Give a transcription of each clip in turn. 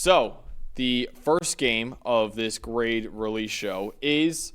So, the first game of this grade release show is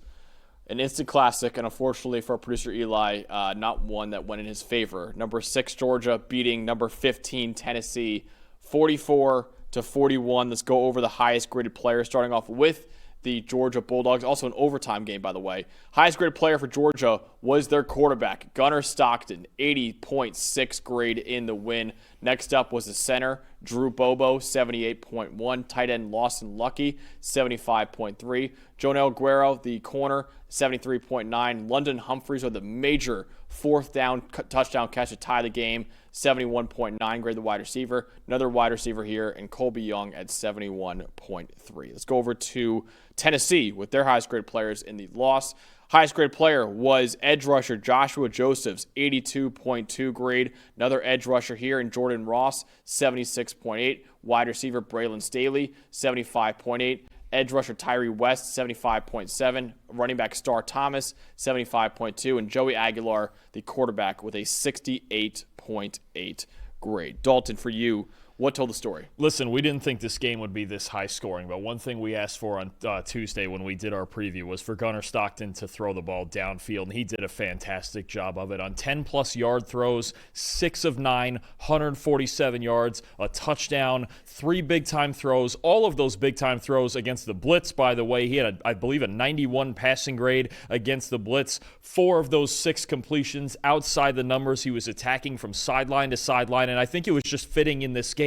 an instant classic, and unfortunately for our producer Eli, not one that went in his favor. Number 6 Georgia beating number 15 Tennessee, 44-41. Let's go over the highest graded player, starting off with the Georgia Bulldogs. Also an overtime game, by the way. Highest graded player for Georgia was their quarterback, Gunnar Stockton, 80.6 grade in the win. Next up was the center, Drew Bobo, 78.1. Tight end Lawson Lucky, 75.3. Jonel Guerrero, the corner, 73.9. London Humphreys with the major fourth down touchdown catch to tie the game, 71.9 grade, the wide receiver. Another wide receiver here, and Colby Young at 71.3. Let's go over to Tennessee with their highest grade players in the loss. Highest grade player was edge rusher Joshua Josephs, 82.2 grade. Another edge rusher here in Jordan Ross, 76.8. Wide receiver Braylon Staley, 75.8. Edge rusher Tyree West, 75.7. Running back Star Thomas, 75.2. And Joey Aguilar, the quarterback, with a 68.8 grade. Dalton, for you, what told the story? Listen, we didn't think this game would be this high scoring, but one thing we asked for on Tuesday when we did our preview was for Gunnar Stockton to throw the ball downfield, and he did a fantastic job of it. On 10-plus yard throws, 6 of 9, 147 yards, a touchdown, 3 big-time throws. All of those big-time throws against the blitz, by the way. He had, I believe, a 91 passing grade against the blitz. 4 of those 6 completions outside the numbers. He was attacking from sideline to sideline, and I think it was just fitting in this game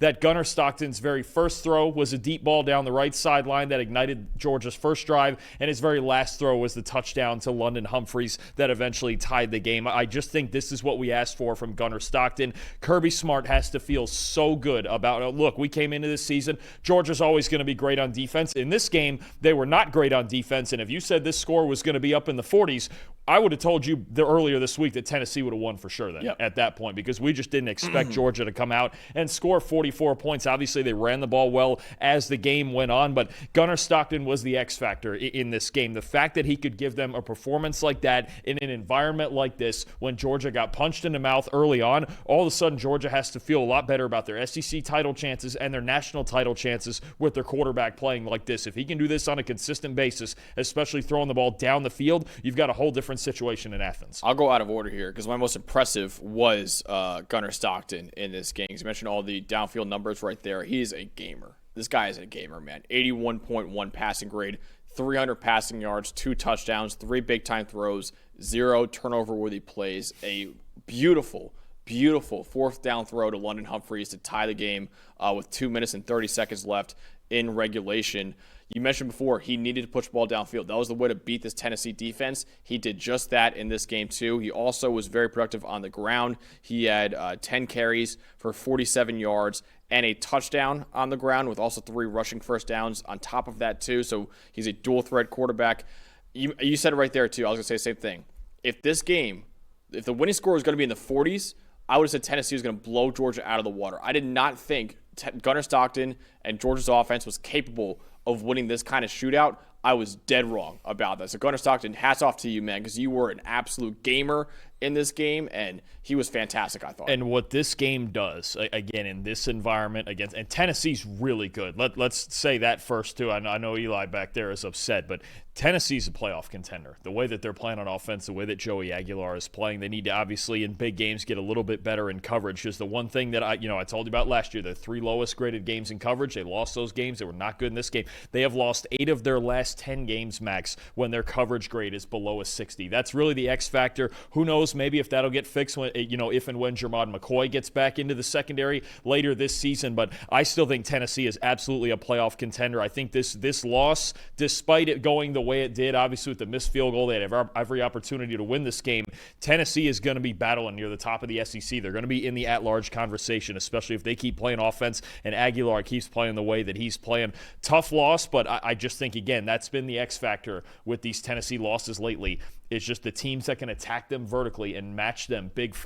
that Gunnar Stockton's very first throw was a deep ball down the right sideline that ignited Georgia's first drive, and his very last throw was the touchdown to London Humphreys that eventually tied the game. I just think this is what we asked for from Gunnar Stockton. Kirby Smart has to feel so good about it. Look, we came into this season, Georgia's always going to be great on defense. In this game, they were not great on defense, and if you said this score was going to be up in the 40s, I would have told you earlier this week that Tennessee would have won for sure then at that point, because we just didn't expect Georgia to come out and score 44 points. Obviously, they ran the ball well as the game went on, but Gunnar Stockton was the X factor in this game. The fact that he could give them a performance like that in an environment like this when Georgia got punched in the mouth early on, all of a sudden Georgia has to feel a lot better about their SEC title chances and their national title chances with their quarterback playing like this. If he can do this on a consistent basis, especially throwing the ball down the field, you've got a whole different situation in Athens. I'll go out of order here because my most impressive was Gunnar Stockton in this game. You mentioned all the downfield numbers right there. He's a gamer. This guy is a gamer, man. 81.1 passing grade, 300 passing yards, 2 touchdowns, 3 big-time throws, 0 turnover-worthy plays. A beautiful fourth down throw to London Humphreys to tie the game with 2 minutes and 30 seconds left in regulation. You mentioned before he needed to push the ball downfield. That was the way to beat this Tennessee defense. He did just that in this game too. He also was very productive on the ground. He had 10 carries for 47 yards and a touchdown on the ground with also 3 rushing first downs on top of that too. So he's a dual threat quarterback. You said it right there too. I was going to say the same thing. If the winning score was going to be in the 40s, I would have said Tennessee was going to blow Georgia out of the water. I did not think Gunnar Stockton and Georgia's offense was capable of winning this kind of shootout. I was dead wrong about that. So Gunnar Stockton, hats off to you, man, because you were an absolute gamer in this game, and he was fantastic, I thought. And what this game does, again, in this environment, and Tennessee's really good. Let's say that first, too. I know Eli back there is upset, but Tennessee's a playoff contender. The way that they're playing on offense, the way that Joey Aguilar is playing, they need to obviously in big games get a little bit better in coverage. Because the one thing that I told you about last year, the 3 lowest graded games in coverage, they lost those games. They were not good in this game. They have lost 8 of their last 10 games, Max, when their coverage grade is below a 60. That's really the X factor. Who knows? Maybe if that'll get fixed when if and when Jermod McCoy gets back into the secondary later this season. But I still think Tennessee is absolutely a playoff contender. I think this loss, despite it going the way it did, obviously with the missed field goal, they had every opportunity to win this game. Tennessee is going to be battling near the top of the SEC. They're going to be in the at-large conversation, especially if they keep playing offense and Aguilar keeps playing the way that he's playing. Tough loss, but I just think, again, that's been the X factor with these Tennessee losses lately. It's just the teams that can attack them vertically and match them big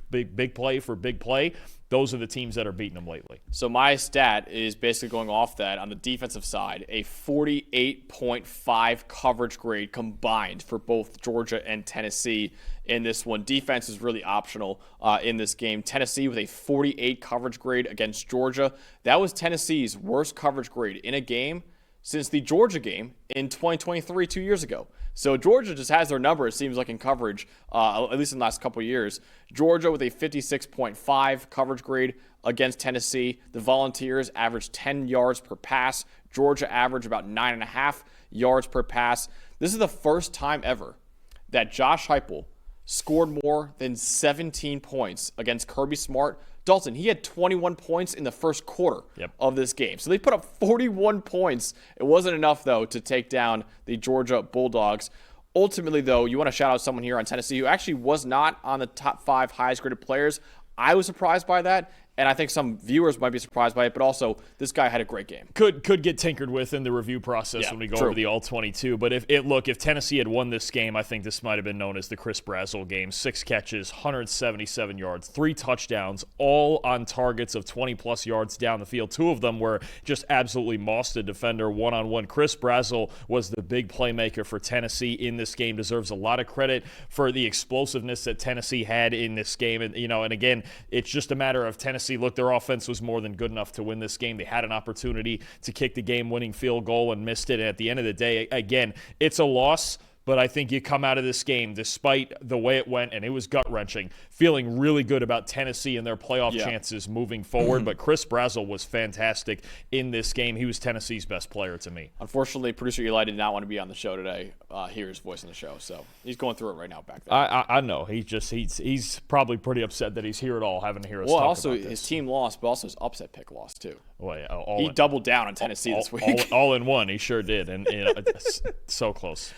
play for big play. Those are the teams that are beating them lately. So my stat is basically going off that on the defensive side, a 48.5 coverage grade combined for both Georgia and Tennessee in this one. Defense is really optional in this game. Tennessee with a 48 coverage grade against Georgia. That was Tennessee's worst coverage grade in a game since the Georgia game in 2023, 2 years ago. So Georgia just has their number, it seems like, in coverage, at least in the last couple of years. Georgia with a 56.5 coverage grade against Tennessee. The Volunteers averaged 10 yards per pass. Georgia averaged about 9.5 yards per pass. This is the first time ever that Josh Heupel scored more than 17 points against Kirby Smart. Dalton, he had 21 points in the first quarter of this game. So they put up 41 points. It wasn't enough, though, to take down the Georgia Bulldogs. Ultimately, though, you want to shout out someone here on Tennessee who actually was not on the top 5 highest graded players. I was surprised by that, and I think some viewers might be surprised by it, but also this guy had a great game. Could get tinkered with in the review process when we go over the All-22. But if Tennessee had won this game, I think this might have been known as the Chris Brazzell game. 6 catches, 177 yards, 3 touchdowns, all on targets of 20-plus yards down the field. 2 of them were just absolutely mossed a defender one-on-one. Chris Brazzell was the big playmaker for Tennessee in this game. Deserves a lot of credit for the explosiveness that Tennessee had in this game. And again, it's just a matter of Tennessee. Look, their offense was more than good enough to win this game. They had an opportunity to kick the game-winning field goal and missed it. And at the end of the day, again, it's a loss. But I think you come out of this game, despite the way it went, and it was gut-wrenching, feeling really good about Tennessee and their playoff chances moving forward. But Chris Brazzell was fantastic in this game. He was Tennessee's best player to me. Unfortunately, producer Eli did not want to be on the show today, hear his voice on the show. So he's going through it right now back there. I know. He's probably pretty upset that he's here at all, having to hear us talk also about this. His team lost, but also his upset pick lost, too. Well, yeah, he doubled down on Tennessee this week. All in one, he sure did. And so close.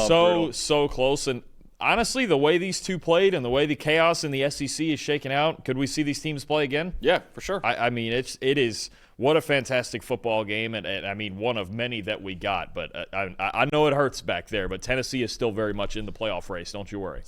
So close. And honestly, the way these two played and the way the chaos in the SEC is shaking out, could we see these teams play again? Yeah, for sure. I mean, it is what a fantastic football game, and I mean, one of many that we got. But I know it hurts back there, but Tennessee is still very much in the playoff race. Don't you worry.